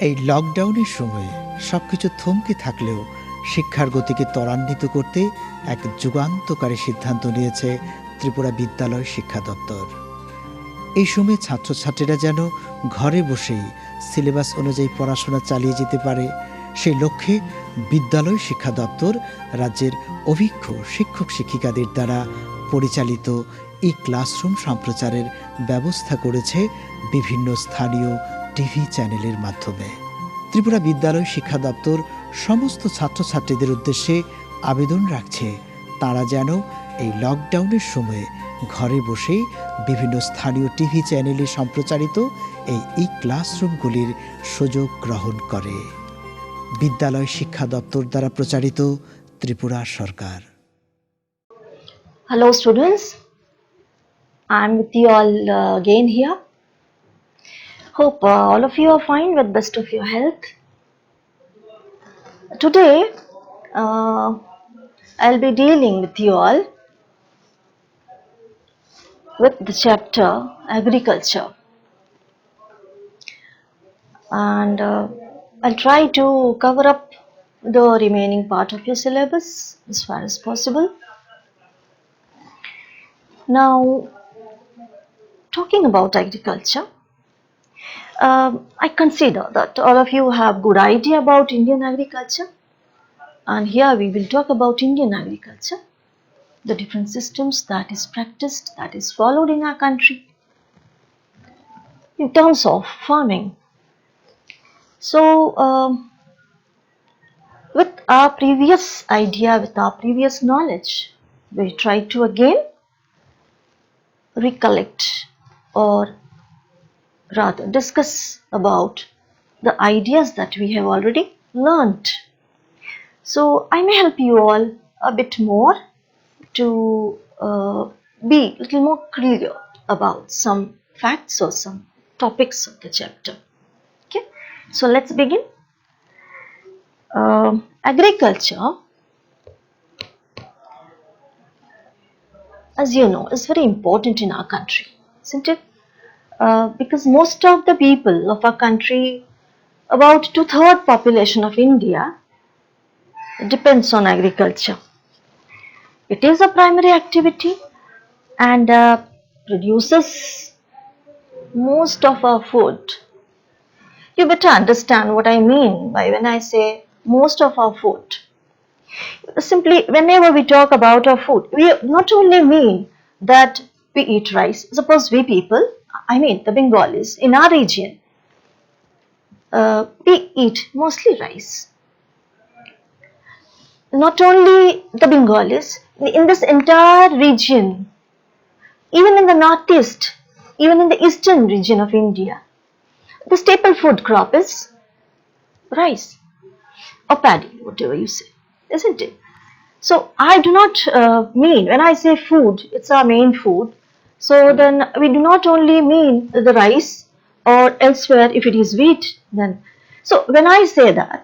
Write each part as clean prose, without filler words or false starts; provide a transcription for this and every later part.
এই লকডাউনের সময়ে সবকিছু থমকে থাকলেও শিক্ষার গতিকে ত্বরান্বিত করতে এক যুগান্তকারী সিদ্ধান্ত নিয়েছে ত্রিপুরা বিদ্যালয় শিক্ষা দপ্তর। এই সময়ে ছাত্রছাত্রীরা যেন ঘরে বসেই সিলেবাস অনুযায়ী পড়াশোনা চালিয়ে যেতে পারে, সেই লক্ষ্যে বিদ্যালয় শিক্ষা দপ্তর রাজ্যের অভিজ্ঞ শিক্ষক শিক্ষিকাদের দ্বারা পরিচালিত ই ক্লাসরুম সম্প্রচারের ব্যবস্থা করেছে বিভিন্ন স্থানীয় টিভি চ্যানেলের মাধ্যমে। ত্রিপুরা বিদ্যালয় শিক্ষা দপ্তর সমস্ত ছাত্রছাত্রীদের উদ্দেশ্যে আবেদন রাখছে তারা যেন এই লকডাউনের সময়ে ঘরে বসেই বিভিন্ন স্থানীয় টিভি চ্যানেলে সম্প্রচারিত এই ই ক্লাসরুমগুলির সুযোগ গ্রহণ করে। বিদ্যালয় শিক্ষা দপ্তর দ্বারা প্রচারিত ত্রিপুরা সরকার। Hello students, I am with you all again here. Hope all of you are fine with best of your health. Today I'll be dealing with you all with the chapter agriculture, and I'll try to cover up the remaining part of your syllabus as far as possible. Now, talking about agriculture, I consider that all of you have good idea about Indian agriculture, and here we will talk about Indian agriculture, the different systems that is practiced, that is followed in our country in terms of farming. So, with our previous idea, with our previous knowledge, we try to again recollect or rather discuss about the ideas that we have already learnt. So I may help you all a bit more to be a little more clear about some facts or some topics of the chapter. Okay, so let's begin. Agriculture, as you know, is very important in our country, isn't it? Because most of the people of our country, about 2/3 population of India, depends on agriculture. It is a primary activity and produces most of our food. You better understand what I mean by when I say most of our food. Simply, whenever we talk about our food, we not only mean that we eat rice. Suppose we people, I mean the Bengalis in our region, we eat mostly rice. Not only the Bengalis, in this entire region, even in the northeast, even in the eastern region of India, the staple food crop is rice or paddy, whatever you say, isn't it? So I do not mean, when I say food, it's our main food. So then we do not only mean the rice or elsewhere if it is wheat. Then, so when I say that,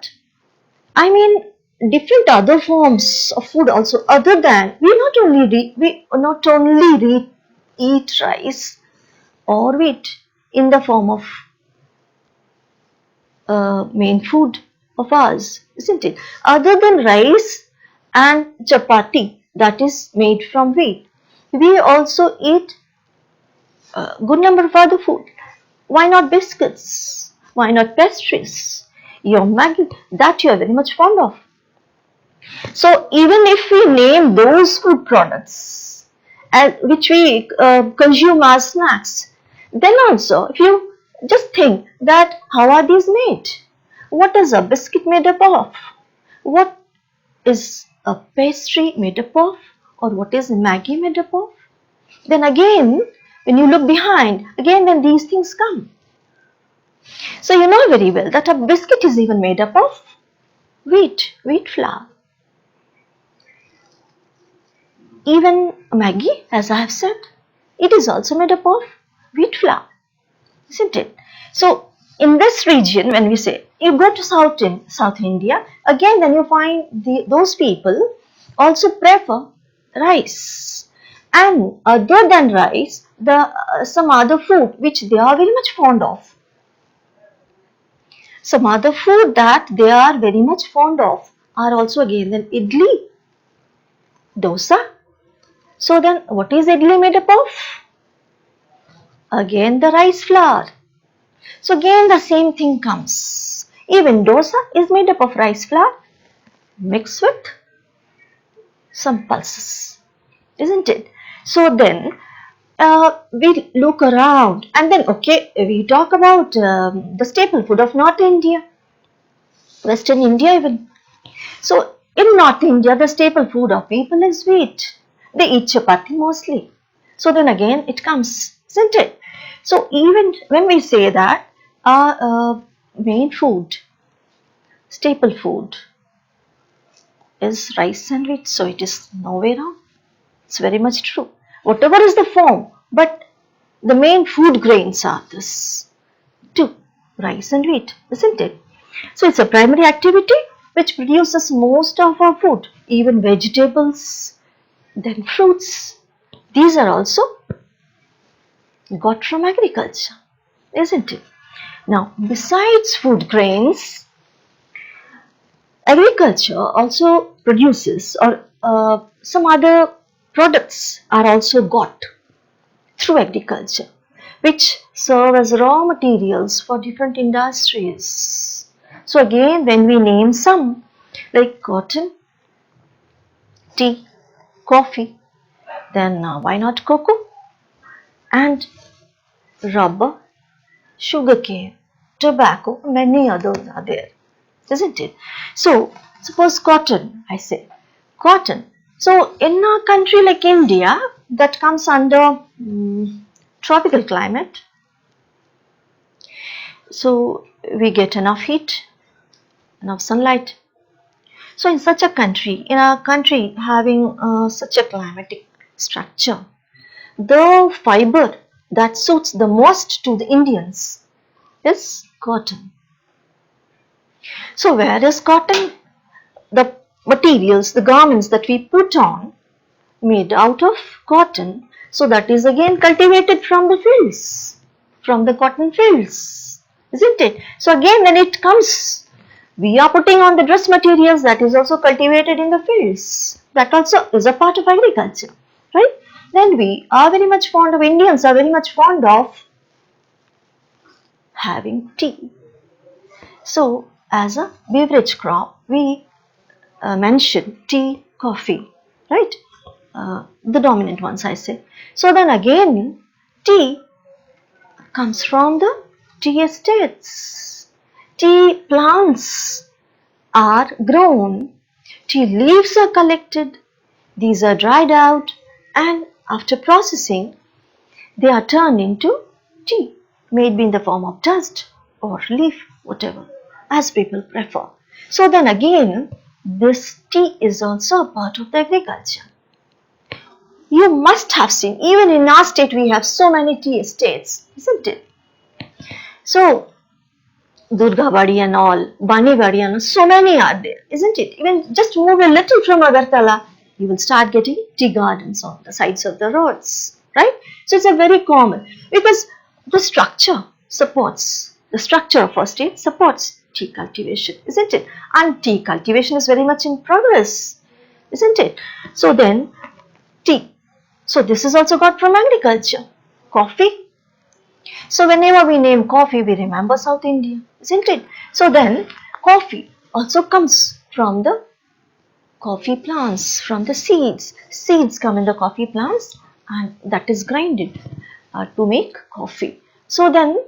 I mean different other forms of food also, other than we not only eat rice or wheat in the form of main food of ours, isn't it? Other than rice and chapati that is made from wheat, we also eat a good number of other food. Why not biscuits? Why not pastries? Your Maggi that you are very much fond of. So even if we name those food products which we consume as snacks, then also if you just think that how are these made? What is a biscuit made up of? What is a pastry made up of, or what is Maggi made up of? Then again, when you look behind, again then these things come. So you know very well that a biscuit is even made up of wheat flour. Even Maggi, as I have said, it is also made up of wheat flour, isn't it? So in this region, when we say, you go to South India, again then you find those people also prefer rice, and other than rice, some other food which they are very much fond of. Some other food that they are very much fond of are also again then idli, dosa. So then what is idli made up of? Again the rice flour. So again the same thing comes. Even dosa is made up of rice flour mixed with some pulses, isn't it? So then we look around and then okay, we talk about the staple food of North India, Western India even. So in North India, the staple food of people is wheat. They eat chapati mostly. So then again it comes, isn't it? So even when we say that our main food, staple food is rice and wheat, so it is nowhere wrong. It's very much true. Whatever is the form, but the main food grains are this two, rice and wheat, isn't it? So it's a primary activity which produces most of our food, even vegetables, then fruits. These are also got from agriculture, isn't it? Now, besides food grains, agriculture also produces or some other products are also got through agriculture, which serve as raw materials for different industries. So again, when we name some like cotton, tea, coffee, then why not cocoa and rubber, sugarcane, tobacco, many others are there, isn't it? So suppose cotton, I say cotton. So in a country like India that comes under tropical climate, so we get enough heat, enough sunlight. So in such a country, in a country having such a climatic structure, the fiber that suits the most to the Indians is cotton. So where is cotton? The materials, the garments that we put on made out of cotton. So that is again cultivated from the fields, from the cotton fields, isn't it? So again when it comes, we are putting on the dress materials that is also cultivated in the fields. That also is a part of agriculture, right? Then we are very much fond of, Indians are very much fond of having tea. So as a beverage crop, we mention tea, coffee, right? The dominant ones I say. So then again, tea comes from the tea estates. Tea plants are grown, tea leaves are collected, these are dried out, and after processing, they are turned into tea, maybe in the form of dust or leaf, whatever, as people prefer. So then again, this tea is also a part of the agriculture. You must have seen, even in our state we have so many tea estates, isn't it? So Durgabadi and all, Banibadi and all, so many are there, isn't it? Even just move a little from Agartala, you will start getting tea gardens on the sides of the roads, right? So it's a very common, because the structure supports, the structure of our state supports tea cultivation, isn't it? And tea cultivation is very much in progress, isn't it? So then tea. So this is also got from agriculture. Coffee. So whenever we name coffee, we remember South India, isn't it? So then coffee also comes from the coffee plants, from the seeds. Seeds come in the coffee plants and that is grinded to make coffee. So then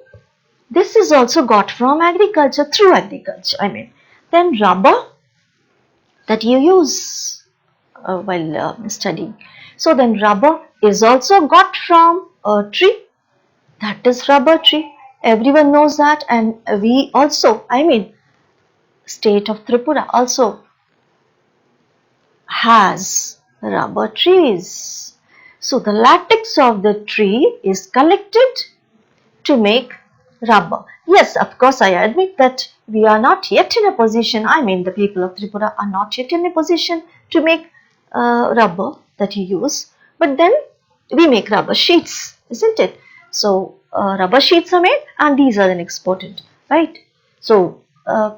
this is also got from agriculture, through agriculture, I mean. Then rubber that you use while studying. So then rubber is also got from a tree, that is rubber tree. Everyone knows that, and we also, I mean, state of Tripura also has rubber trees. So the latex of the tree is collected to make rubber. Yes, of course, I admit that we are not yet in a position, I mean the people of Tripura are not yet in a position to make rubber that you use, but then we make rubber sheets, isn't it? So rubber sheets are made and these are then exported, right? So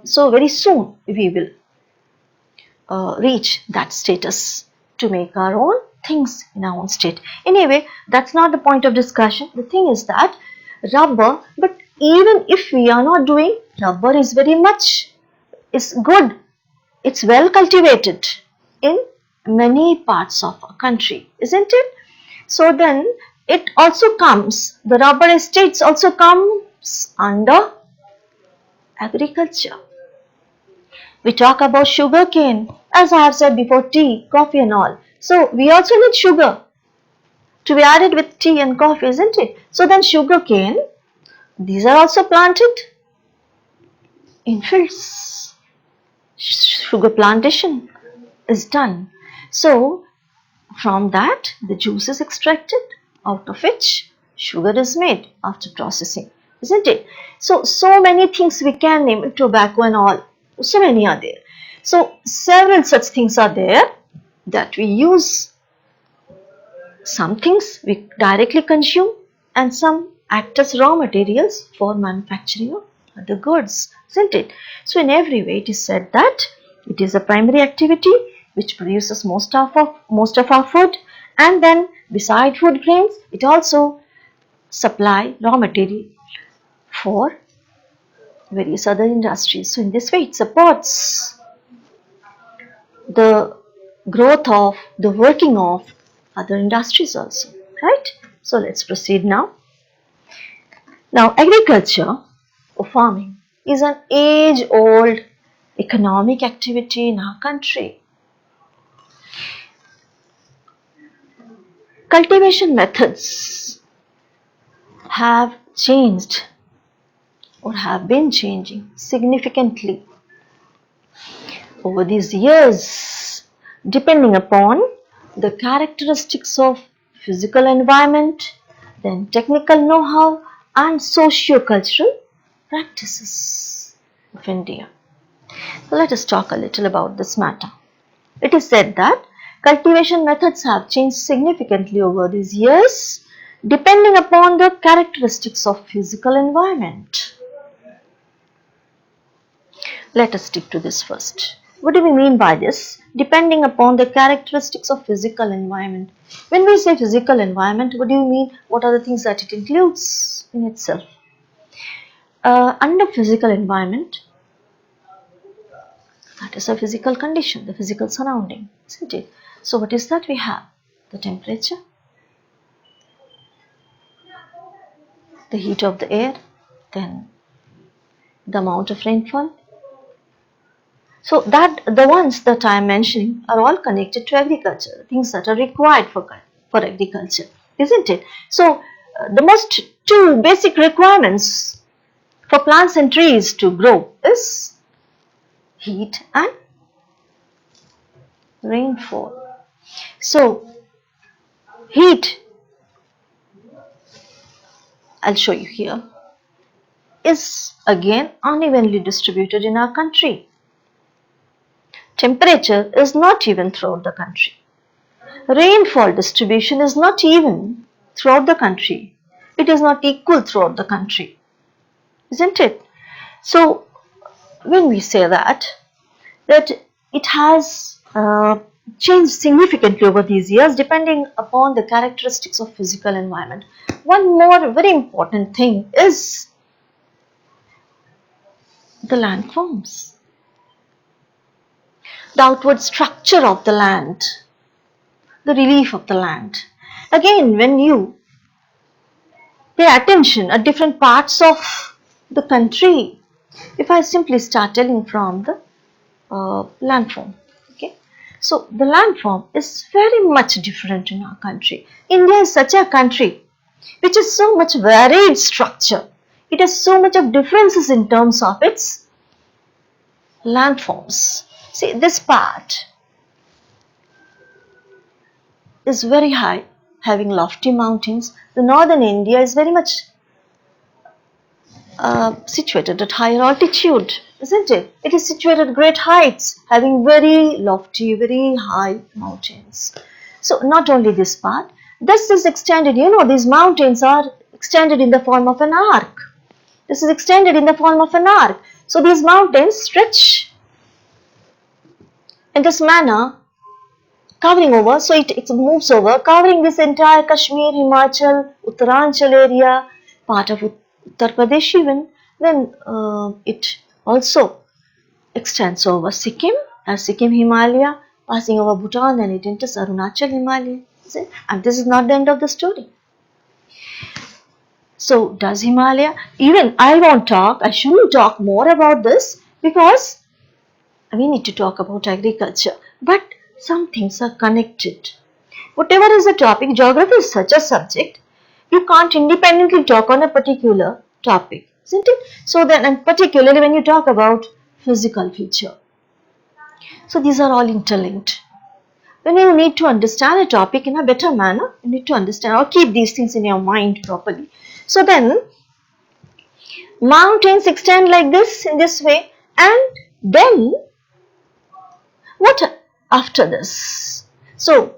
So very soon we will reach that status to make our own things in our own state. Anyway, that's not the point of discussion. The thing is that rubber, but even if we are not doing, rubber is very much, is good. It's well cultivated in many parts of our country, isn't it? So then it also comes, the rubber estates also comes under agriculture. We talk about sugar cane, as I have said before, tea, coffee and all. So we also need sugar to be added with tea and coffee, isn't it? So then sugar cane, these are also planted in fields. Sugar plantation is done. So from that the juice is extracted, out of which sugar is made after processing, isn't it? So many things we can name, tobacco and all, so many are there. So several such things are there that we use. Some things we directly consume and some act as raw materials for manufacturing of other goods, isn't it? So in every way it is said that it is a primary activity which produces most of our food, and then beside food grains it also supply raw material for various other industries. So in this way it supports the growth of, the working of other industries also, right? So let's proceed now. Now agriculture or farming is an age-old economic activity in our country. Cultivation methods have changed or have been changing significantly over these years, depending upon the characteristics of physical environment, then technical know-how and socio-cultural practices of India. So let us talk a little about this matter. It is said that cultivation methods have changed significantly over these years, depending upon the characteristics of physical environment. Let us stick to this first. What do we mean by this? Depending upon the characteristics of physical environment. When we say physical environment, what do you mean? What are the things that it includes in itself? Under physical environment, that is a physical condition, the physical surrounding, isn't it? So what is that we have? The temperature, the heat of the air, then the amount of rainfall. So that the ones that I am mentioning are all connected to agriculture, things that are required for agriculture, isn't it? So the most two basic requirements for plants and trees to grow is heat and rainfall. So heat, I'll show you here, is again unevenly distributed in our country. Temperature is not even throughout the country. Rainfall distribution is not even throughout the country. It is not equal throughout the country, isn't it? So when we say that it has changed significantly over these years depending upon the characteristics of physical environment. One more very important thing is the landforms, the outward structure of the land, the relief of the land. Again, when you pay attention at different parts of the country, if I simply start telling from the landform, okay, so the landform is very much different in our country. India is such a country which has so much varied structure. It has so much of differences in terms of its landforms. See, this part is very high, having lofty mountains. The northern India is very much situated at higher altitude, isn't it? It is situated at great heights, having very lofty, very high mountains. So not only this part, this is extended, these mountains are extended in the form of an arc. This is extended in the form of an arc. So these mountains stretch in this manner, covering over, so it moves over, covering this entire Kashmir, Himachal, Uttaranchal area, part of Uttar Pradesh even. Then it also extends over Sikkim, as Sikkim Himalaya, passing over Bhutan, and it enters Arunachal Himalaya. See? And this is not the end of the story. So does Himalaya, even I shouldn't talk more about this because we need to talk about agriculture, but some things are connected. Whatever is the topic, geography is such a subject, you can't independently talk on a particular topic, isn't it? So then, and particularly when you talk about physical feature. So these are all interlinked. When you need to understand a topic in a better manner, you need to understand or keep these things in your mind properly. So then, mountains extend like this, in this way, and then what after this? So,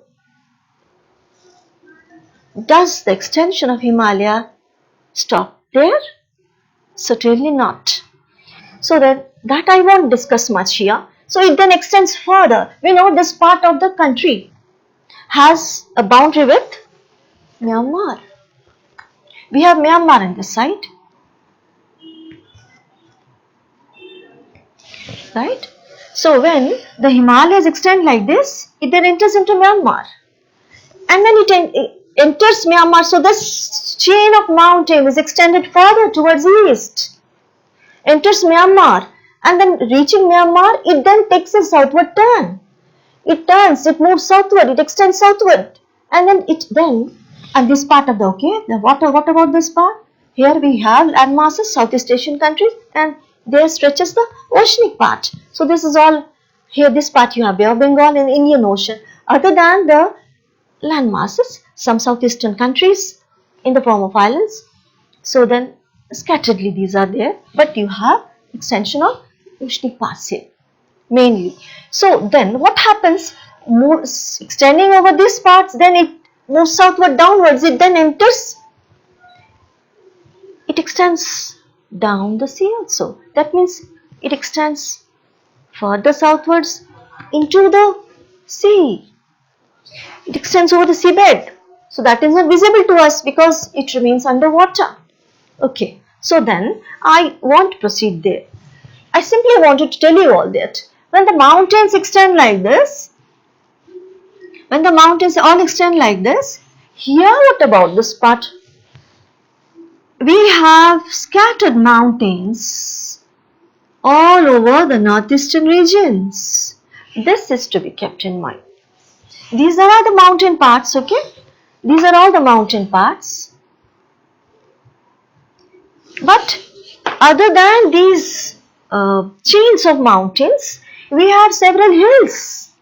does the extension of Himalaya stop there? Certainly not. So that I won't discuss much here. So it then extends further. We know this part of the country has a boundary with Myanmar. We have Myanmar on this side, right? So when the Himalayas extend like this, it then enters into Myanmar. And when it enters Myanmar, so this chain of mountain is extended further towards east, enters Myanmar, and then reaching Myanmar, it then takes a southward turn. It turns, it moves southward, it extends southward, and then and this part of what about this part? Here we have land masses, Southeast Asian countries, and there stretches the oceanic part. So this is all, here this part you have Bay of Bengal and Indian Ocean. Other than the land masses, some southeastern countries in the form of islands. So then scatteredly these are there, but you have extension of oceanic parts here mainly. So then what happens? Moves extending over these parts, then it moves southward downwards, it then enters, it extends down the sea also. That means it extends further southwards into the sea. It extends over the seabed. So that is not visible to us because it remains underwater. Okay. So then I won't proceed there. I simply wanted to tell you all that. When the mountains extend like this, when the mountains all extend like this, here what about this part? We have scattered mountains all over the northeastern regions. This is to be kept in mind. These are all the mountain parts, okay? These are all the mountain parts. But other than these chains of mountains, we have several hills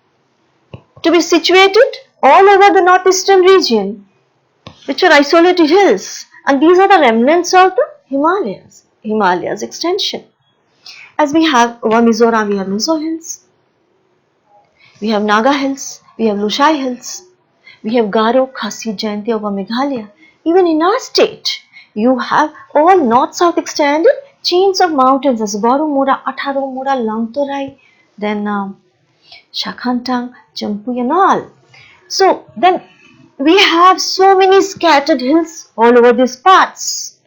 to be situated all over the northeastern region, which are isolated hills, and these are the remnants of the Himalayas extension. As we have over Mizoram, we have Mizo Hills, we have Naga Hills, we have Lushai Hills, we have Garo, Khasi, Jayanti over Meghalaya. Even in our state, you have all north-south extended chains of mountains as Borumura, Atharumura, Langtorai, then Shakhantang, Champuy and all. So then we have so many scattered hills all over these parts.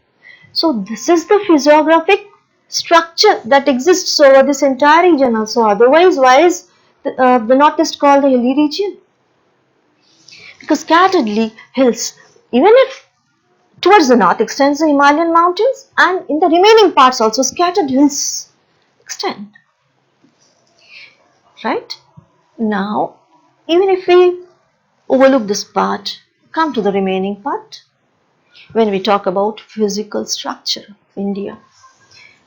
So this is the physiographic structure that exists over this entire region also. Otherwise, why is the northeast called the hilly region? Because scatteredly hills, even if towards the north extends the Himalayan mountains, and in the remaining parts also scattered hills extend. Right? Now, even if we overlook this part, come to the remaining part, when we talk about physical structure of India.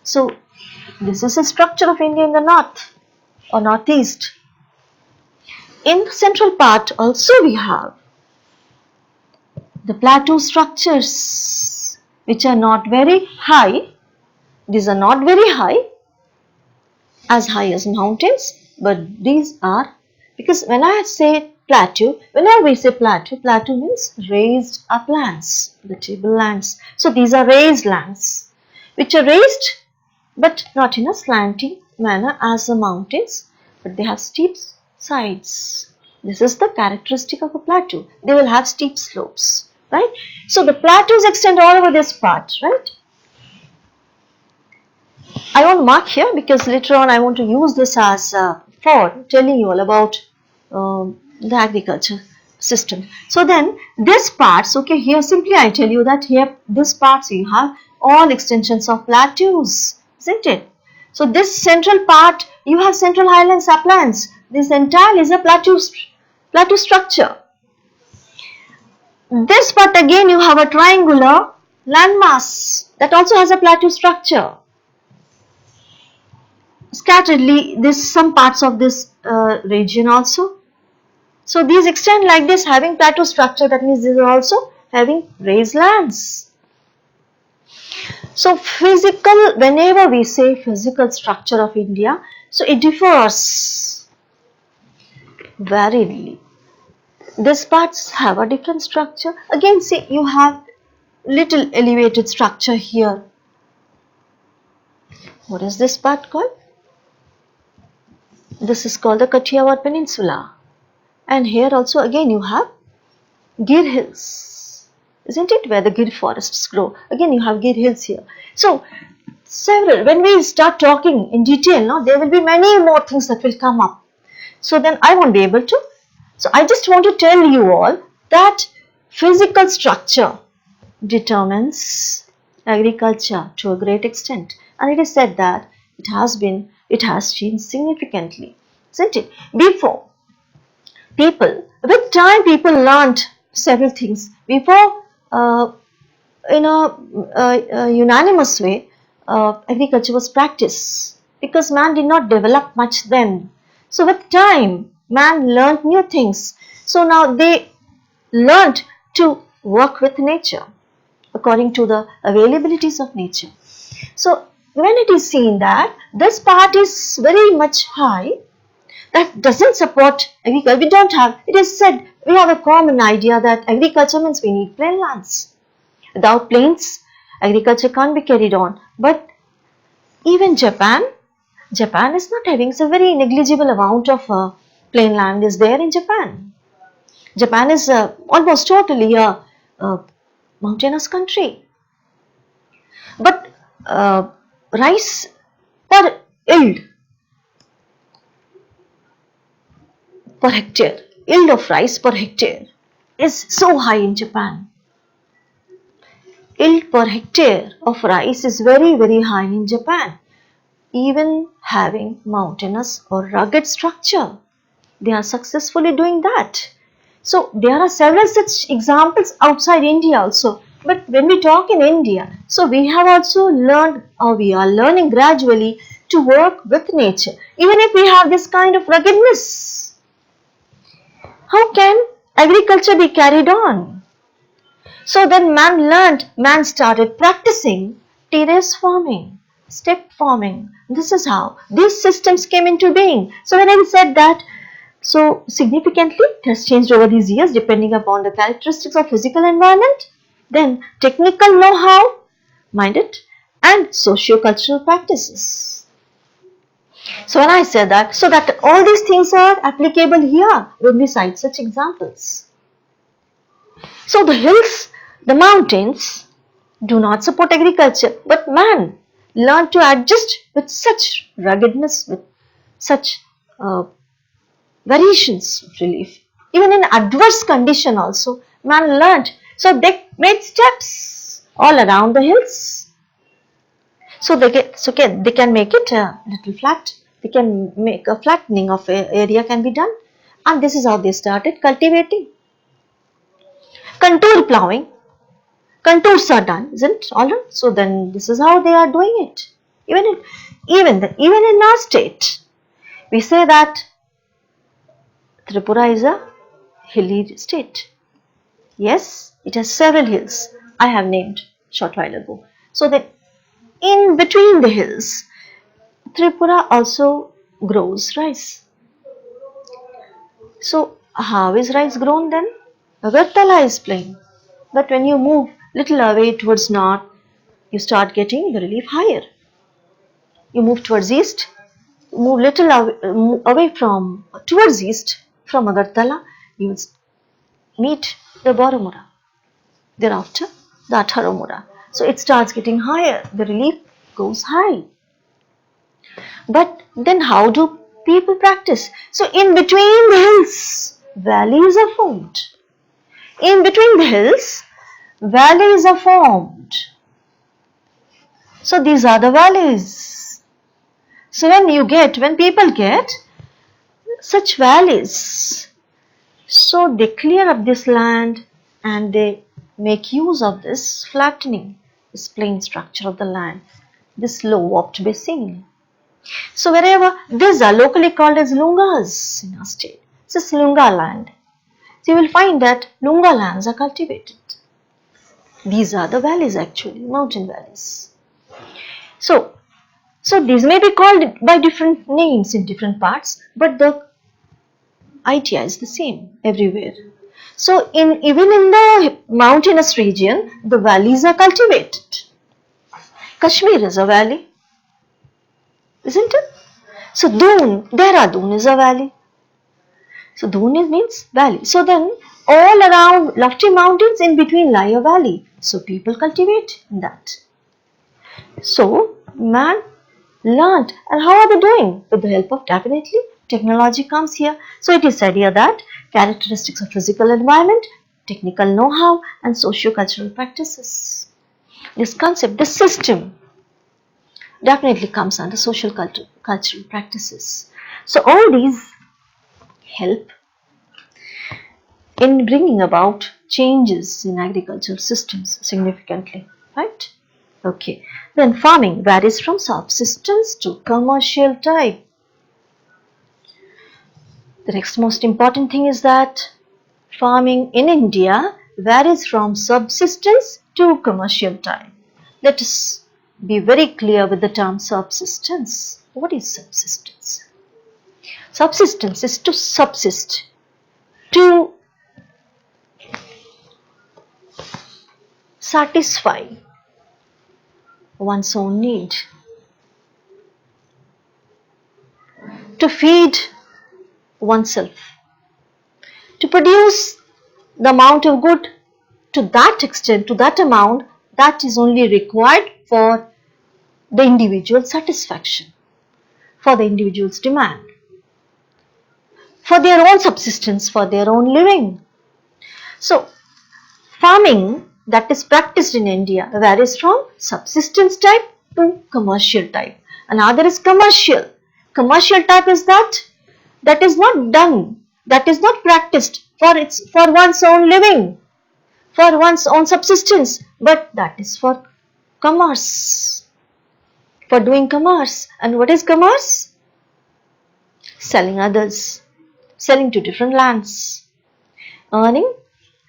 So, this is the structure of India in the north or northeast. In the central part also we have the plateau structures, which are not very high. These are not very high as mountains, but these are, because when I say plateau, whenever we say plateau means raised uplands, the tablelands. So these are raised lands, which are raised but not in a slanting manner as the mountains, but they have steep sides. This is the characteristic of a plateau. They will have steep slopes, right? So the plateaus extend all over this part, right? I won't mark here because later on I want to use this as for telling you all about the agriculture system. So then this parts, okay, here simply I tell you that here this parts you have all extensions of plateaus, isn't it? So this central part you have central highlands, uplands. This entire is a plateau structure. This part again you have a triangular landmass that also has a plateau structure. Scatteredly, this some parts of this region also. So these extend like this, having plateau structure. That means these are also having raised lands. So physical, whenever we say physical structure of India, so it differs variedly. These parts have a different structure. Again, see, you have little elevated structure here. What is this part called? This is called the Kathiawar Peninsula. And here also again you have Gir Hills, isn't it, where the Gir forests grow. Again you have Gir Hills here. So several, when we start talking in detail, now there will be many more things that will come up. So then I won't be able to. So I just want to tell you all that physical structure determines agriculture to a great extent. And it is said that it has changed significantly, isn't it? Before, with time people learned several things. Before, in a unanimous way, agriculture was practiced because man did not develop much then. So with time, man learned new things. So now they learned to work with nature according to the availabilities of nature. So when it is seen that this part is very much high, that doesn't support agriculture. We don't have, it is said, we have a common idea that agriculture means we need plain lands. Without plains, agriculture can't be carried on. But even Japan is not having, so very negligible amount of plain land is there in Japan. Japan is almost totally a mountainous country. But rice per yield of rice per hectare is so high in Japan. Yield per hectare of rice is very, very high in Japan. Even having mountainous or rugged structure, they are successfully doing that. So there are several such examples outside India also. But when we talk in India, so we have also learned, or we are learning gradually to work with nature. Even if we have this kind of ruggedness, how can agriculture be carried on? So then man started practicing terrace farming, step farming. This is how these systems came into being. So when I said that, so significantly it has changed over these years depending upon the characteristics of physical environment, then technical know-how, mind it, and socio-cultural practices. So when I said that, so that all these things are applicable here when we cite such examples. So the hills, the mountains do not support agriculture, but man learned to adjust with such ruggedness, with such variations of relief. Even in adverse condition also, man learned. So they made steps all around the hills. So they can make it a little flat. They can make a flattening of area can be done. And this is how they started cultivating. Contour plowing. Contours are done, isn't it? Alright. So then this is how they are doing it. Even in our state, we say that Tripura is a hilly state. Yes, it has several hills I have named short while ago. So that in between the hills, Tripura also grows rice. So how is rice grown then? Agartala is plain. But when you move little away towards north, you start getting the relief higher. You move towards east, move little away from towards east from Agartala, you will meet the Boromura. Thereafter, the Atharomura. So it starts getting higher. The relief goes high. But then how do people practice? So in between the hills, valleys are formed. In between the hills, valleys are formed. So these are the valleys. So when people get such valleys, so they clear up this land and they make use of this flattening, this plain structure of the land, this low warped basin. So wherever these are locally called as lungas in our state. This is lunga land. So you will find that lunga lands are cultivated. These are the valleys actually, mountain valleys. So these may be called by different names in different parts, but the idea is the same everywhere. So even in the mountainous region, the valleys are cultivated. Kashmir is a valley, isn't it? So Dehradun is a valley. So Dun means valley. So then all around lofty mountains, in between lie a valley. So people cultivate in that. So man learned, and how are they doing? With the help of, definitely, technology comes here. So it is said here that characteristics of physical environment, technical know-how and socio-cultural practices. This concept, this system definitely comes under social cultural practices. So all these help in bringing about changes in agricultural systems significantly, right? Okay, then farming varies from subsistence to commercial type. The next most important thing is that farming in India varies from subsistence to commercial type. Let us be very clear with the term subsistence. What is subsistence? Subsistence is to subsist, to satisfy one's own need, to feed oneself, to produce the amount of good to that extent, to that amount that is only required for the individual's satisfaction, for the individual's demand, for their own subsistence, for their own living. So, farming that is practiced in India varies from subsistence type to commercial type. Another is commercial. Commercial type is that is not done, that is not practiced for one's own living, for one's own subsistence, but that is for commerce, for doing commerce. And what is commerce? Selling others, selling to different lands, earning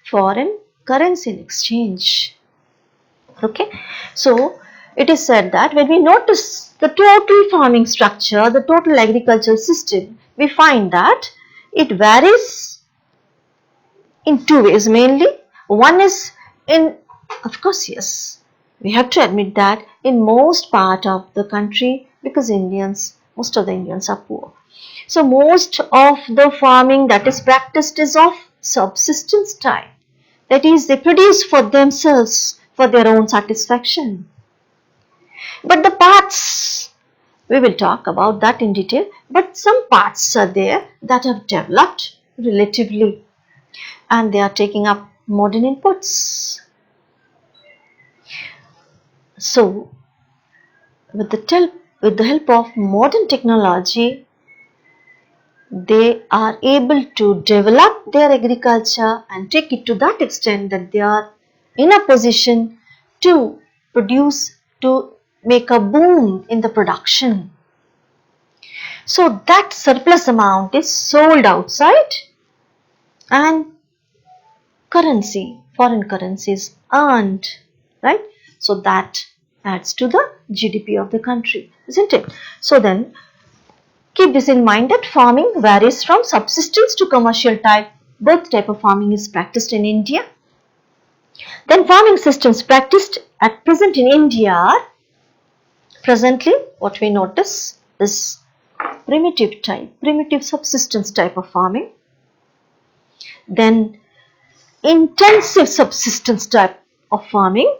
foreign currency in exchange. Okay, so it is said that when we notice the total farming structure, the total agricultural system, we find that it varies in two ways mainly. One is of course, yes, we have to admit that in most part of the country, because most of the Indians are poor. So most of the farming that is practiced is of subsistence type. That is, they produce for themselves, for their own satisfaction. But the parts, we will talk about that in detail, but some parts are there that have developed relatively and they are taking up modern inputs. So, with the help of modern technology, they are able to develop their agriculture and take it to that extent that they are in a position to produce, to make a boom in the production. So that surplus amount is sold outside and currency, foreign currency is earned, right? So that adds to the GDP of the country, isn't it? So then, keep this in mind that farming varies from subsistence to commercial type. Both type of farming is practiced in India. Then farming systems practiced at present in India are Presently, what we notice is primitive subsistence type of farming, then intensive subsistence type of farming.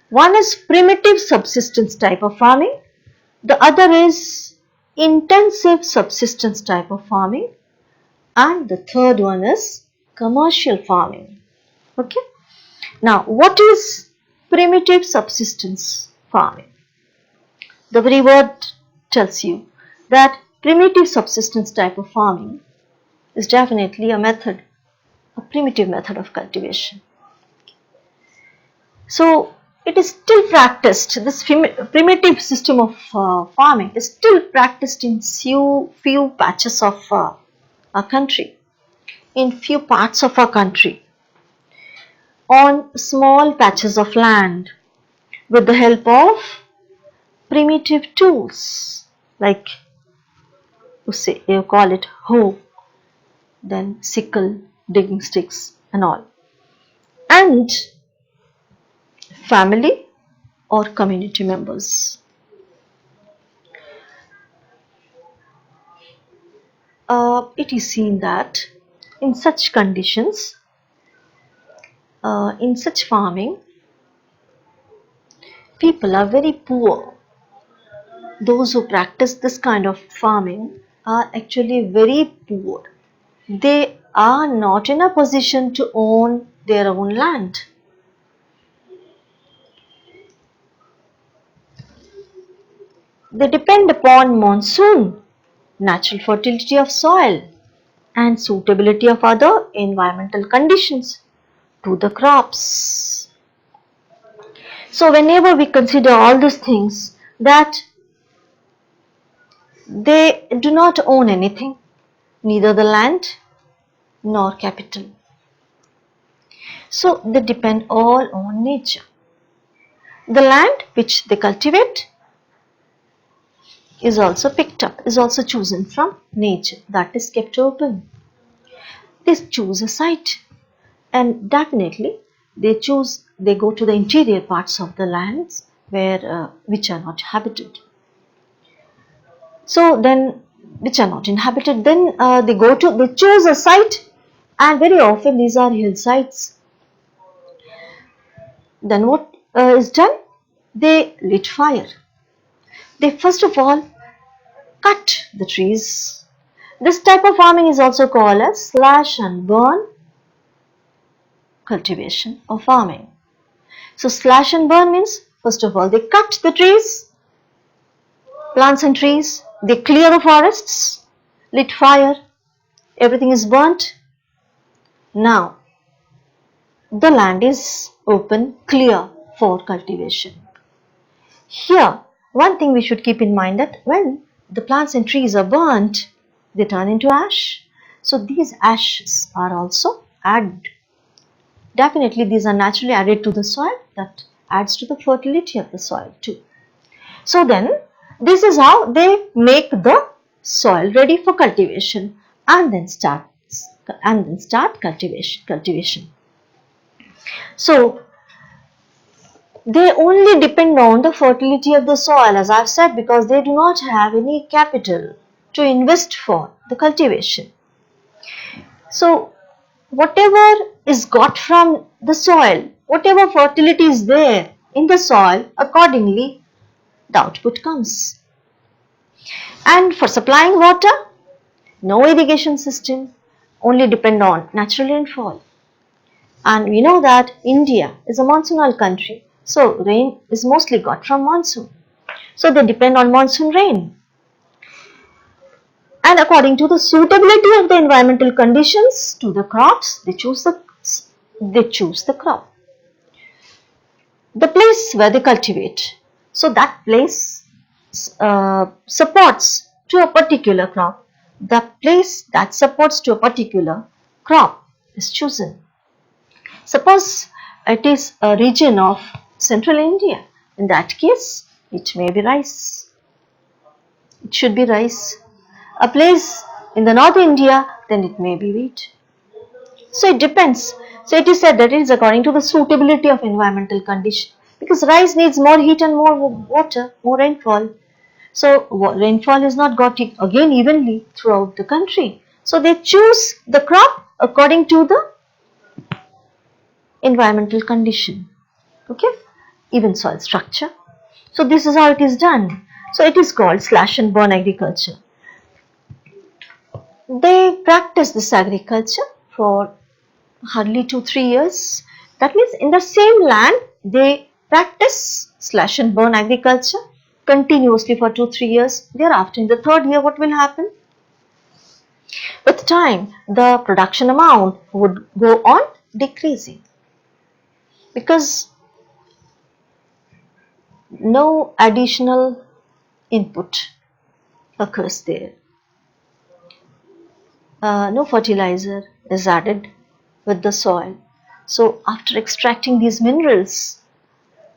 One is primitive subsistence type of farming, the other is intensive subsistence type of farming, and the third one is commercial farming. Okay. Now, what is primitive subsistence farming? The very word tells you that primitive subsistence type of farming is definitely a primitive method of cultivation. So, it is still practiced, this primitive system of farming is still practiced in few patches of our country, in few parts of our country, on small patches of land with the help of primitive tools like you call it hoe, then sickle, digging sticks and all, and family or community members. It is seen that in such conditions, in such farming, people are very poor. Those who practice this kind of farming are actually very poor. They are not in a position to own their own land. They depend upon monsoon, natural fertility of soil, and suitability of other environmental conditions to the crops. So whenever we consider all these things, that they do not own anything, neither the land nor capital. So they depend all on nature. The land which they cultivate is also picked up, is also chosen from nature, that is kept open. They choose a site, and definitely they go to the interior parts of the lands where which are not inhabited. So then, which are not inhabited, then they choose a site, and very often these are hillsides. Then what is done? They lit fire. They first of all cut the trees. This type of farming is also called as slash and burn cultivation or farming. So slash and burn means, first of all, they cut the trees, plants and trees, they clear the forests, lit fire, everything is burnt. Now the land is open, clear for cultivation. Here, one thing we should keep in mind, that when the plants and trees are burnt, they turn into ash. So these ashes are also added. Definitely these are naturally added to the soil, that adds to the fertility of the soil too. So then this is how they make the soil ready for cultivation, and then start cultivation. So they only depend on the fertility of the soil, as I've said, because they do not have any capital to invest for the cultivation. So whatever is got from the soil, whatever fertility is there in the soil, accordingly the output comes. And for supplying water, no irrigation system, only depend on natural rainfall. And we know that India is a monsoonal country, so rain is mostly got from monsoon. So they depend on monsoon rain. And according to the suitability of the environmental conditions to the crops, they choose the crop. The place where they cultivate, so that place supports to a particular crop. The place that supports to a particular crop is chosen. Suppose it is a region of central India. In that case, it may be rice. It should be rice. A place in the North India, then it may be wheat. So it depends. So it is said that it is according to the suitability of environmental condition. because rice needs more heat and more water, more rainfall. So rainfall is not got again evenly throughout the country. So they choose the crop according to the environmental condition. Okay, even soil structure. So this is how it is done. So it is called slash and burn agriculture. They practice this agriculture for hardly 2-3 years. That means in the same land they practice slash and burn agriculture continuously for 2-3 years. Thereafter, in the third year, what will happen? With time, the production amount would go on decreasing because no additional input occurs there. No fertilizer is added with the soil. So after extracting these minerals,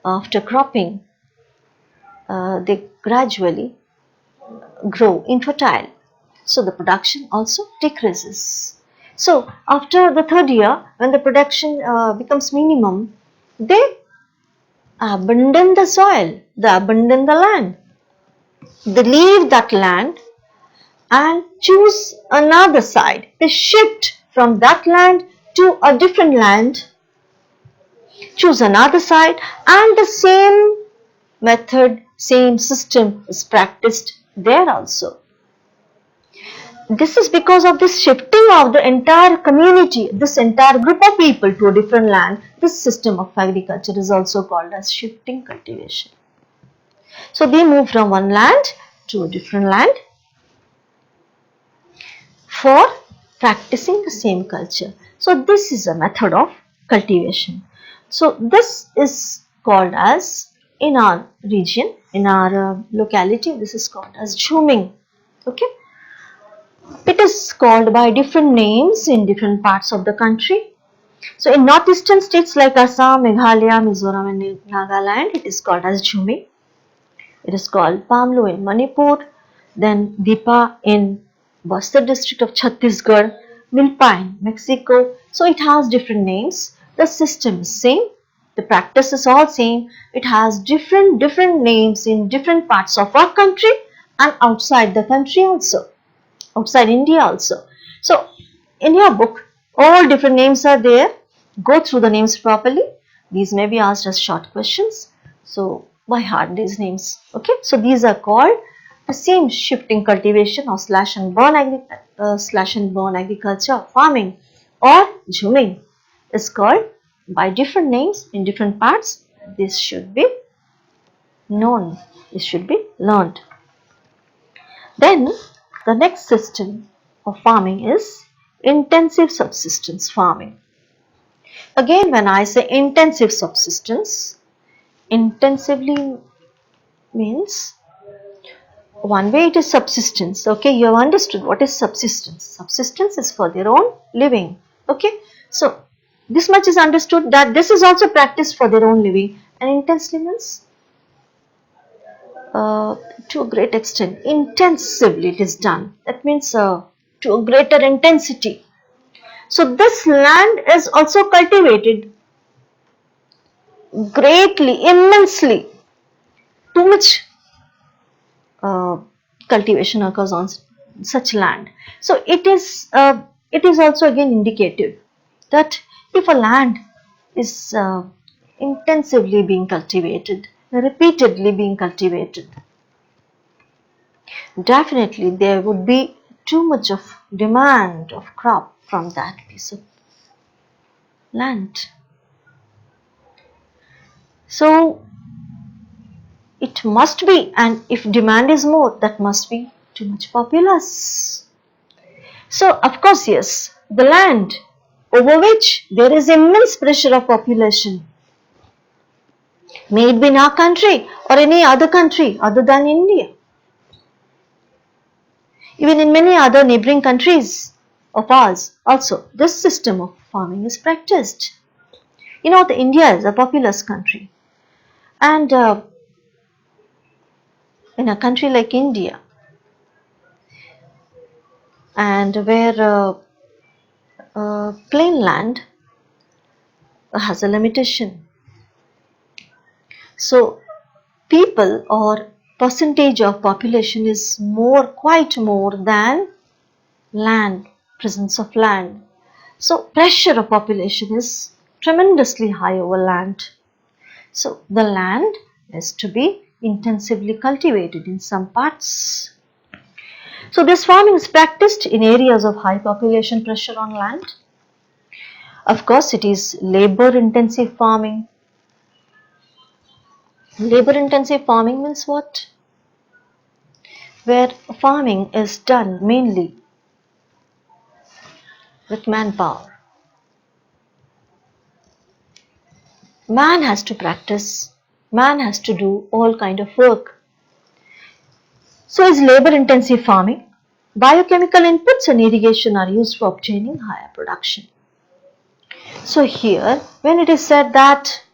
after cropping, they gradually grow infertile. So the production also decreases. So after the third year, when the production becomes minimum, they abandon the soil, they abandon the land. They leave that land and choose another side. They shift from that land to a different land, choose another side, and the same method, same system is practiced there also. This is because of this shifting of the entire community, this entire group of people to a different land. This system of agriculture is also called as shifting cultivation. So they move from one land to a different land for practicing the same culture. So this is a method of cultivation. So this is called as, in our region, in our locality, this is called as jhuming. Okay. It is called by different names in different parts of the country. So in northeastern states like Assam, Meghalaya, Mizoram and Nagaland, it is called as jhuming. It is called Pamlo in Manipur, then Dipa in Bastar district of Chhattisgarh, Milpa in Mexico. So it has different names. The system is same. The practice is all same. It has different names in different parts of our country and outside the country also, outside India also. So in your book, all different names are there. Go through the names properly. These may be asked as short questions. So by heart these names. Okay. So these are called the same shifting cultivation or slash and burn agriculture or farming or jhuming is called by different names in different parts. This should be known. This should be learned. Then the next system of farming is intensive subsistence farming. Again, when I say intensive subsistence, intensively means one way it is subsistence. Okay, you have understood what is subsistence. Subsistence is for their own living. Okay, so this much is understood, that this is also practiced for their own living. And intensely means to a great extent, intensively it is done. That means to a greater intensity. So this land is also cultivated greatly, immensely. Too much cultivation occurs on such land. So it is also again indicative that if a land is intensively being cultivated, repeatedly being cultivated, definitely there would be too much of demand of crop from that piece of land. So it must be, and if demand is more, that must be too much populous. So of course, yes, the land over which there is immense pressure of population, may it be in our country or any other country other than India. Even in many other neighboring countries of ours also, this system of farming is practiced. You know, India is a populous country, and in a country like India, and where plain land has a limitation, So people or percentage of population is quite more than land, presence of land. So pressure of population is tremendously high over land. So the land is to be intensively cultivated in some parts. So this farming is practiced in areas of high population pressure on land. Of course, it is labor intensive farming. Labor intensive farming means what? Where farming is done mainly with manpower. Man has to practice, man has to do all kind of work. So is labor intensive farming. Biochemical inputs and irrigation are used for obtaining higher production. So here when it is said that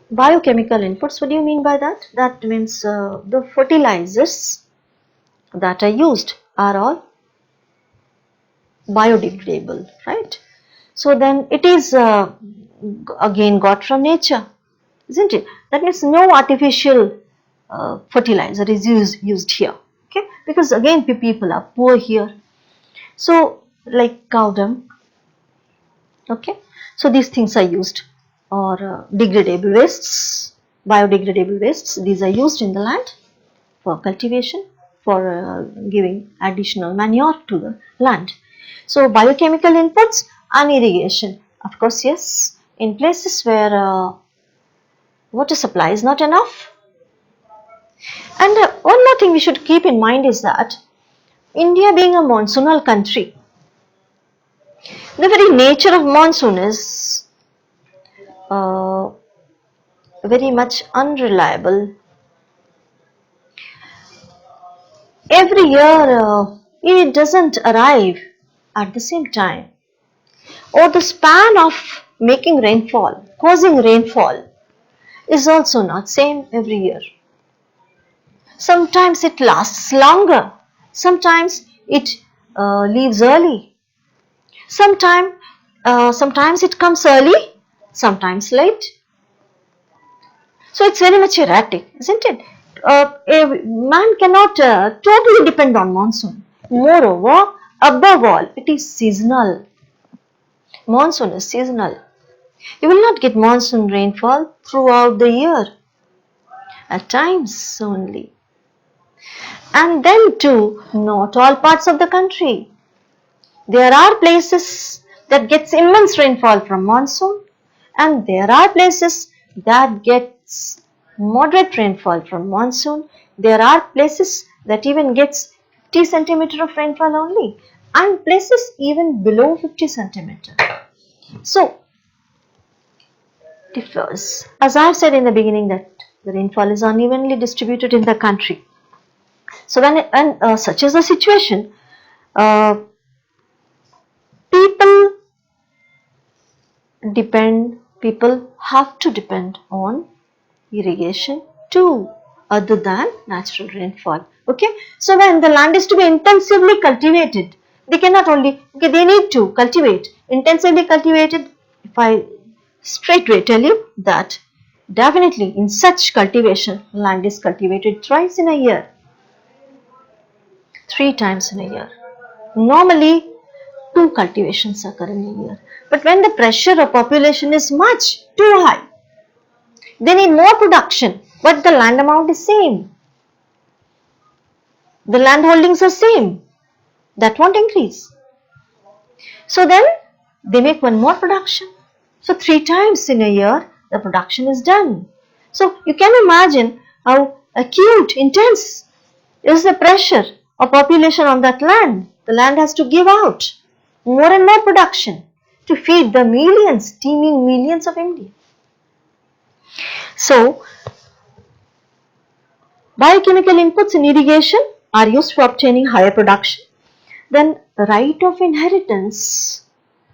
biochemical inputs, what do you mean by that? That means the fertilizers that are used are all biodegradable, right? So then it is again got from nature, isn't it? That means no artificial fertilizer is used here, okay? Because again people are poor here. So like cow dung, okay? So these things are used, or degradable wastes, biodegradable wastes. These are used in the land for cultivation, for giving additional manure to the land. So biochemical inputs and irrigation. Of course, yes, in places where water supply is not enough. And one more thing we should keep in mind is that India being a monsoonal country, the very nature of monsoon is uh, very much unreliable. Every year it doesn't arrive at the same time, or the span of making rainfall, causing rainfall is also not same every year. Sometimes it lasts longer, sometimes it leaves early, sometimes it comes early, sometimes late. So it's very much erratic, isn't it? Man cannot totally depend on monsoon. Moreover, above all, it is seasonal. Monsoon is seasonal. You will not get monsoon rainfall throughout the year, at times only. And then too, not all parts of the country. There are places that gets immense rainfall from monsoon, and there are places that gets moderate rainfall from monsoon. There are places that even gets 50 centimeter of rainfall only, and places even below 50 centimeter. So differs. As I have said in the beginning that the rainfall is unevenly distributed in the country. So when such is the situation, uh, people people have to depend on irrigation too, other than natural rainfall. Okay, so when the land is to be intensively cultivated, they cannot only, okay, they need to cultivate intensively cultivated. If I straightway tell you that definitely in such cultivation, land is cultivated thrice in a year, 3 times in a year. Normally 2 cultivations occur in a year. But when the pressure of population is much too high, they need more production, but the land amount is same. The land holdings are same. That won't increase. So then they make one more production. So 3 times in a year the production is done. So you can imagine how acute, intense is the pressure of population on that land. The land has to give out more and more production to feed the millions, teeming millions of India. So biochemical inputs in irrigation are used for obtaining higher production. Then right of inheritance,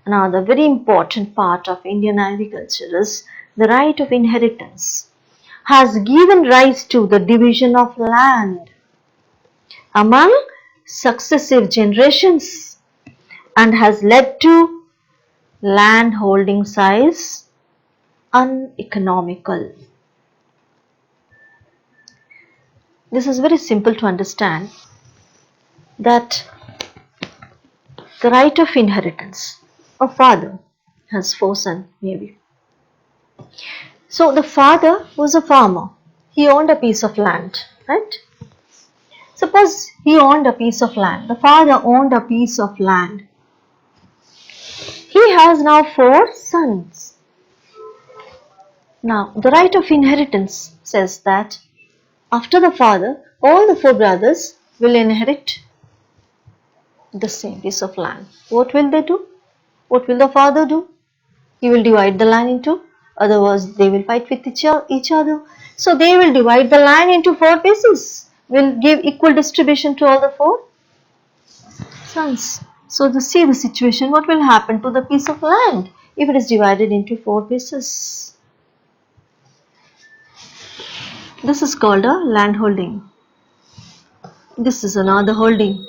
another very important part of Indian agriculture is the right of inheritance, has given rise to the division of land among successive generations and has led to land holding size uneconomical. This is very simple to understand, that the right of inheritance. A father has 4 sons maybe. So the father was a farmer. He owned a piece of land, right? Suppose he owned a piece of land. The father owned a piece of land. He has now 4 sons. Now the right of inheritance says that after the father, all the 4 brothers will inherit the same piece of land. What will they do? What will the father do? He will divide the land into, otherwise they will fight with each other. So they will divide the land into 4 pieces, will give equal distribution to all the 4 sons. So see the situation, what will happen to the piece of land if it is divided into 4 pieces. This is called a land holding. This is another holding.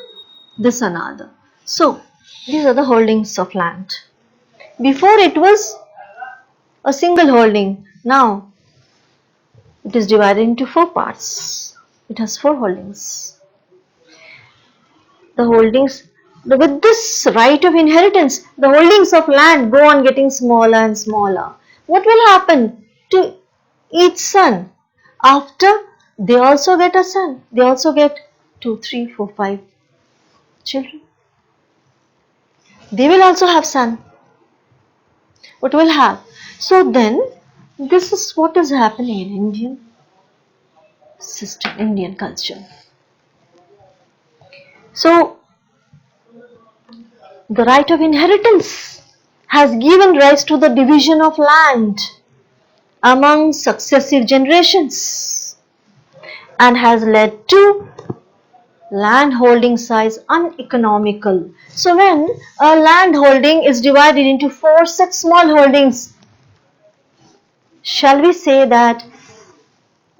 This another. So these are the holdings of land. Before it was a single holding. Now it is divided into 4 parts. It has 4 holdings. The holdings, with this right of inheritance, the holdings of land go on getting smaller and smaller. What will happen to each son? After they also get a son, they also get 2, 3, 4, 5 children. They will also have son. What will have? So then, this is what is happening in Indian system, Indian culture. So, the right of inheritance has given rise to the division of land among successive generations and has led to land holding size uneconomical. So when a land holding is divided into 4 such small holdings, shall we say that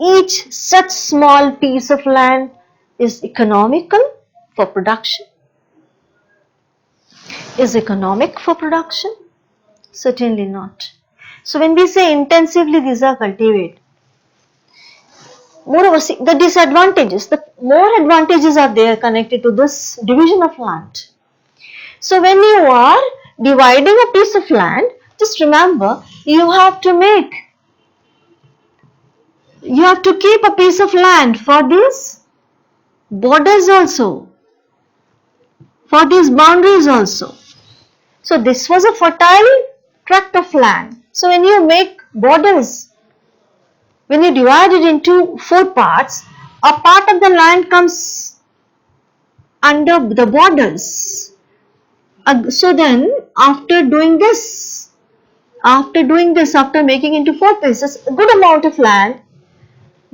each such small piece of land is economical for production? Is economic for production? Certainly not. So when we say intensively these are cultivated, moreover, see the disadvantages, the more advantages are there connected to this division of land. So when you are dividing a piece of land, just remember you have to keep a piece of land for these borders also, for these boundaries also. So this was a fertile tract of land. So when you make borders, when you divide it into 4 parts, a part of the land comes under the borders. So then after doing this, after making into 4 pieces, a good amount of land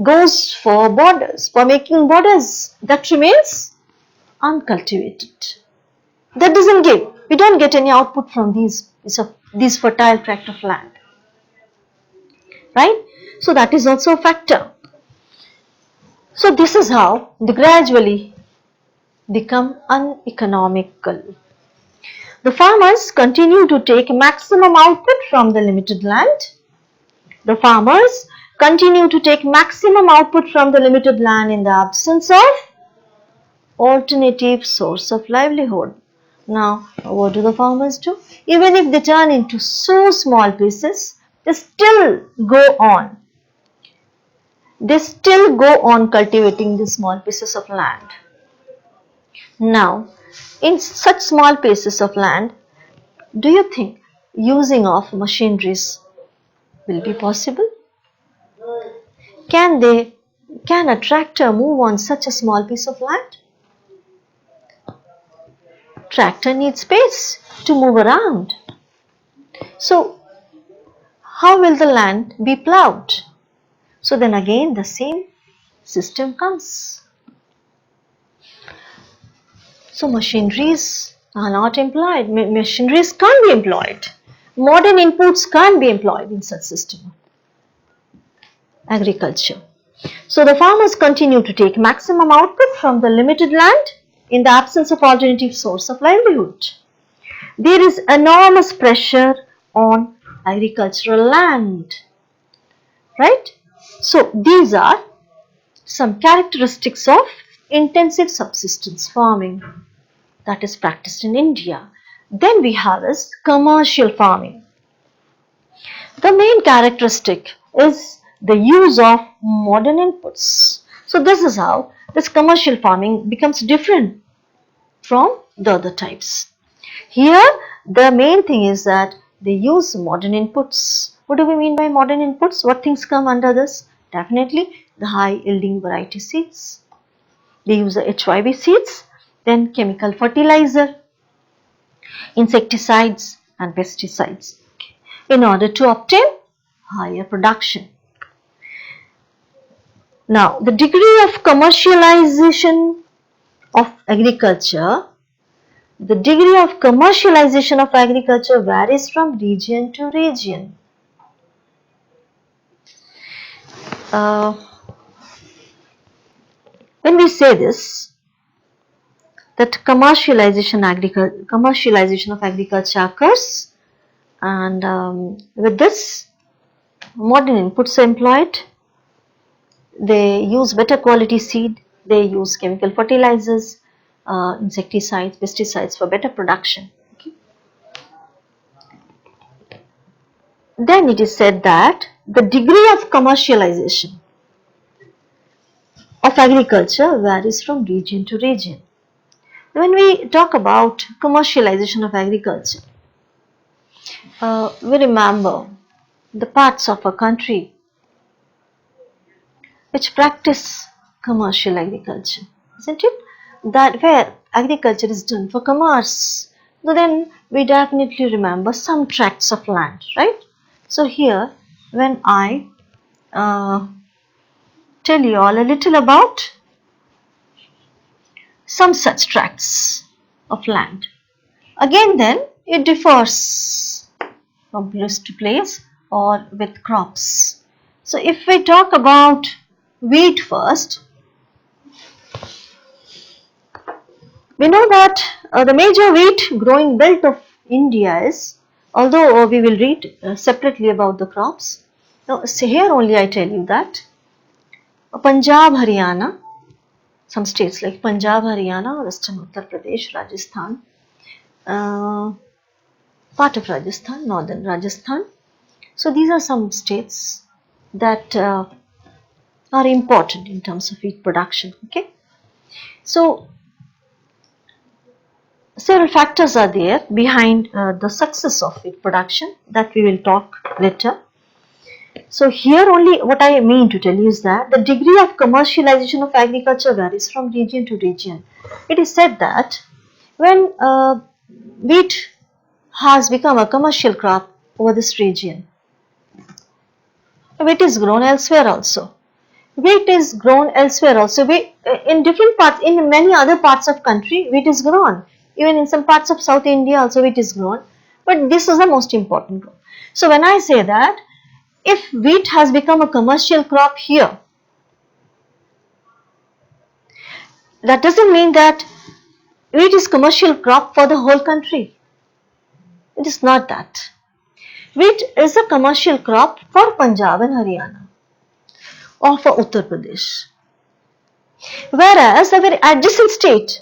goes for borders, for making borders. That remains uncultivated. That doesn't give, we don't get any output from these fertile tract of land, right? So that is also a factor. So this is how they gradually become uneconomical. The farmers continue to take maximum output from the limited land. The farmers continue to take maximum output from the limited land in the absence of alternative source of livelihood. Now, what do the farmers do? Even if they turn into so small pieces, they still go on. They still go on cultivating these small pieces of land. Now, in such small pieces of land, do you think using of machineries will be possible? Can a tractor move on such a small piece of land? Tractor needs space to move around. So, how will the land be plowed? So then again the same system comes. So machineries are not employed. Machineries can't be employed. Modern inputs can't be employed in such system. Agriculture. So the farmers continue to take maximum output from the limited land in the absence of alternative source of livelihood. There is enormous pressure on agricultural land, right? So these are some characteristics of intensive subsistence farming that is practiced in India. Then we have is commercial farming. The main characteristic is the use of modern inputs. So this is how this commercial farming becomes different from the other types. Here the main thing is that they use modern inputs. What do we mean by modern inputs? What things come under this? Definitely the high yielding variety seeds. They use the HYB seeds, then chemical fertilizer, insecticides and pesticides in order to obtain higher production. Now, the degree of commercialization of agriculture, varies from region to region. When we say this, that commercialization of agriculture occurs, and with this modern inputs are employed. They use better quality seed, they use chemical fertilizers, insecticides, pesticides for better production. Okay. Then it is said that the degree of commercialization of agriculture varies from region to region. When we talk about commercialization of agriculture, we remember the parts of a country which practice commercial agriculture, isn't it? That where agriculture is done for commerce. So then we definitely remember some tracts of land, right? So here when I tell you all a little about some such tracts of land. Again then it differs from place to place or with crops. So if we talk about wheat first, we know that the major wheat growing belt of India is, although we will read separately about the crops. Now so here only I tell you that Punjab, Haryana, some states like Punjab, Haryana, Western Uttar Pradesh, Rajasthan, part of Rajasthan, northern Rajasthan. So these are some states that are important in terms of wheat production. Okay. So several factors are there behind the success of wheat production that we will talk later. So here only what I mean to tell you is that the degree of commercialization of agriculture varies from region to region. It is said that when wheat has become a commercial crop over this region, wheat is grown elsewhere also. Wheat is grown elsewhere also. In different parts, in many other parts of country, wheat is grown. Even in some parts of South India also wheat is grown. But this is the most important crop. So when I say that, if wheat has become a commercial crop here, that doesn't mean that wheat is commercial crop for the whole country. It is not that. Wheat is a commercial crop for Punjab and Haryana or for Uttar Pradesh. Whereas a very adjacent state,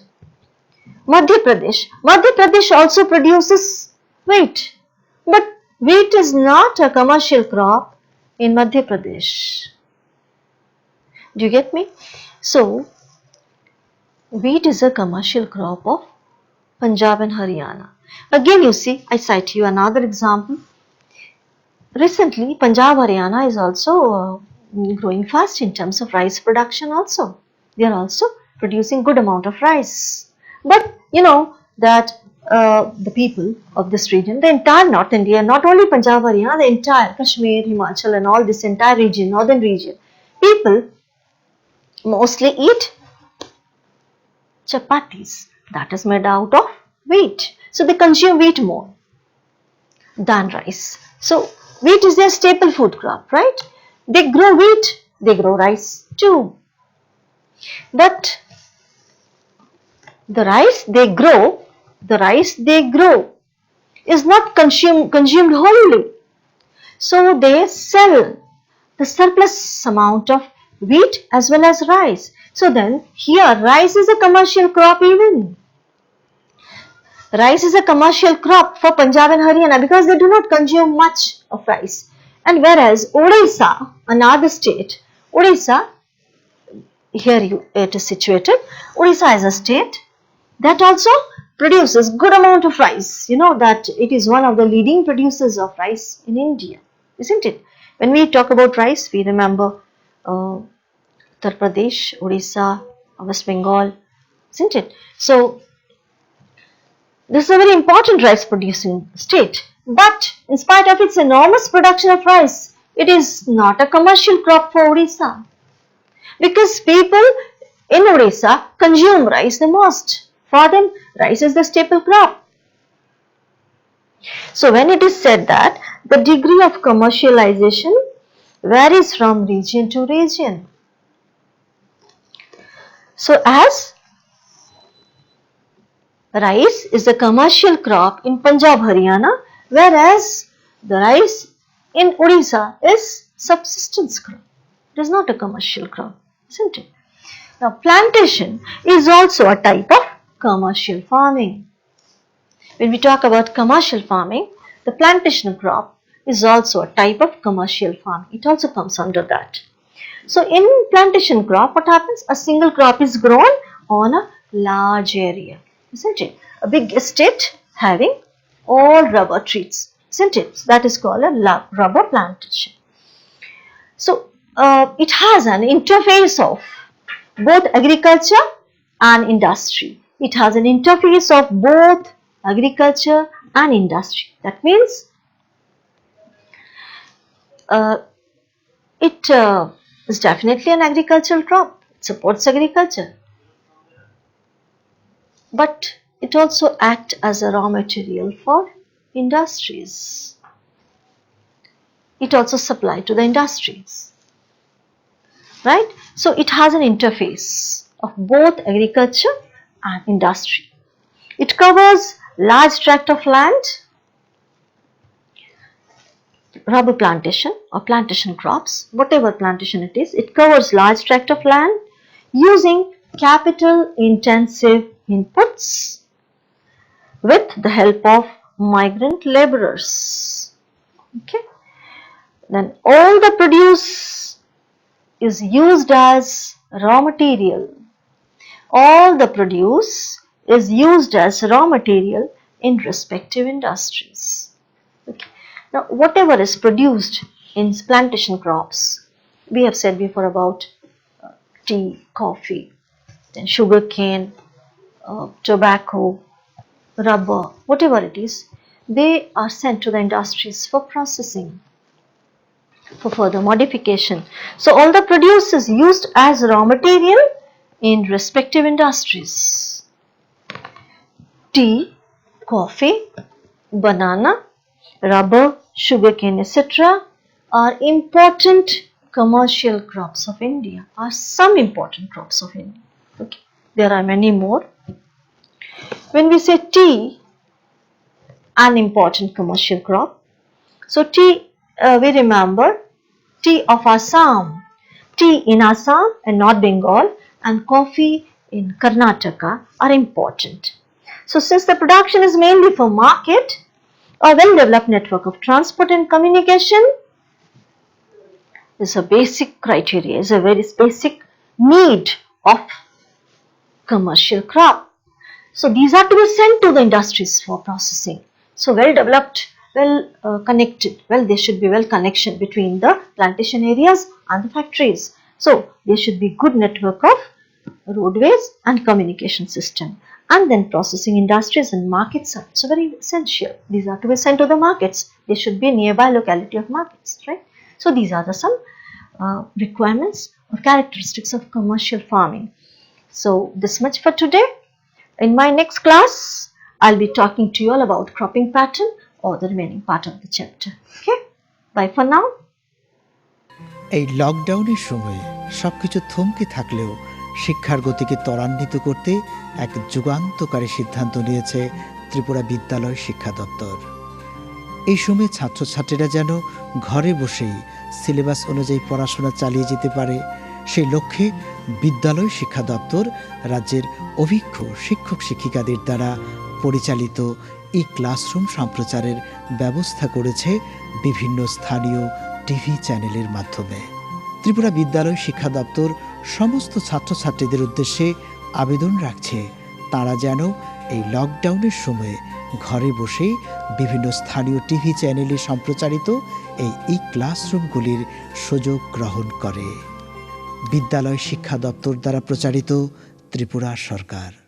Madhya Pradesh also produces wheat. But wheat is not a commercial crop in Madhya Pradesh. Do you get me? So, wheat is a commercial crop of Punjab and Haryana. Again you see, I cite you another example. Recently, Punjab, Haryana is also growing fast in terms of rice production also. They are also producing good amount of rice. But you know that the people of this region, the entire North India, not only Punjab, Haryana, the entire Kashmir, Himachal and all this entire region, northern region, people mostly eat chapatis that is made out of wheat. So they consume wheat more than rice. So wheat is their staple food crop, right? They grow wheat, they grow rice too. But the rice they grow is not consumed wholly. So they sell the surplus amount of wheat as well as rice. So then here rice is a commercial crop even. Rice is a commercial crop for Punjab and Haryana because they do not consume much of rice. And whereas Odisha, another state, Odisha, here it is situated, Odisha is a state that also produces good amount of rice. You know that it is one of the leading producers of rice in India, isn't it? When we talk about rice, we remember Uttar Pradesh, Odisha, West Bengal, isn't it? So this is a very important rice producing state, but in spite of its enormous production of rice, it is not a commercial crop for Odisha because people in Odisha consume rice the most. For them, rice is the staple crop. So when it is said that the degree of commercialization varies from region to region. So as rice is a commercial crop in Punjab, Haryana, whereas the rice in Odisha is subsistence crop. It is not a commercial crop, isn't it? Now plantation is also a type of commercial farming. When we talk about commercial farming, the plantation crop is also a type of commercial farming. It also comes under that. So in plantation crop, what happens? A single crop is grown on a large area, isn't it? A big estate having all rubber trees, isn't it? That is called a rubber plantation. So it has an interface of both agriculture and industry. It has an interface of both agriculture and industry. That means it is definitely an agricultural crop. It supports agriculture. But it also acts as a raw material for industries. It also supplies to the industries. Right? So it has an interface of both agriculture and industry. It covers large tract of land. Rubber plantation or plantation crops, whatever plantation it is, it covers large tract of land using capital intensive inputs with the help of migrant laborers. Okay. Then all the produce is used as raw material. All the produce is used as raw material in respective industries. Okay. Now, whatever is produced in plantation crops, we have said before about tea, coffee, then sugar cane, tobacco, rubber, whatever it is, they are sent to the industries for processing, for further modification. So all the produce is used as raw material in respective industries. Tea, coffee, banana, rubber, sugarcane, etc. are important commercial crops of India, are some important crops of India. Okay. There are many more. When we say tea, an important commercial crop. So tea, we remember tea of Assam, tea in Assam and North Bengal, and coffee in Karnataka are important. So since the production is mainly for market, a well-developed network of transport and communication is a basic criteria, is a very basic need of commercial crop. So these are to be sent to the industries for processing. So well-developed, well-connected, they should be well connection between the plantation areas and the factories. So there should be good network of roadways and communication system. And then processing industries and markets are so very essential. These are to be sent to the markets. There should be nearby locality of markets, right? So these are some requirements or characteristics of commercial farming. So this much for today. In my next class, I'll be talking to you all about cropping pattern or the remaining part of the chapter. Okay, bye for now. এই লকডাউনের সময়ে সবকিছু থমকে থাকলেও শিক্ষার গতিকে ত্বরান্বিত করতে এক যুগান্তকারী সিদ্ধান্ত নিয়েছে ত্রিপুরা বিদ্যালয় শিক্ষা দপ্তর। এই সময় ছাত্রছাত্রীরা যেন ঘরে বসেই সিলেবাস অনুযায়ী পড়াশোনা চালিয়ে যেতে পারে, সেই লক্ষ্যে বিদ্যালয় শিক্ষা দপ্তর রাজ্যের অভিজ্ঞ শিক্ষক শিক্ষিকাদের দ্বারা পরিচালিত এই ক্লাসরুম সম্প্রচারের ব্যবস্থা করেছে বিভিন্ন স্থানীয় টিভি চ্যানেলের মাধ্যমে। ত্রিপুরা বিদ্যালয় শিক্ষা দপ্তর সমস্ত ছাত্রছাত্রীদের উদ্দেশ্যে আবেদন রাখছে তারা যেন এই লকডাউনের সময়ে ঘরে বসেই বিভিন্ন স্থানীয় টিভি চ্যানেলে সম্প্রচারিত এই ক্লাসরুমগুলির সুযোগ গ্রহণ করে। বিদ্যালয় শিক্ষা দপ্তর দ্বারা প্রচারিত, ত্রিপুরা সরকার।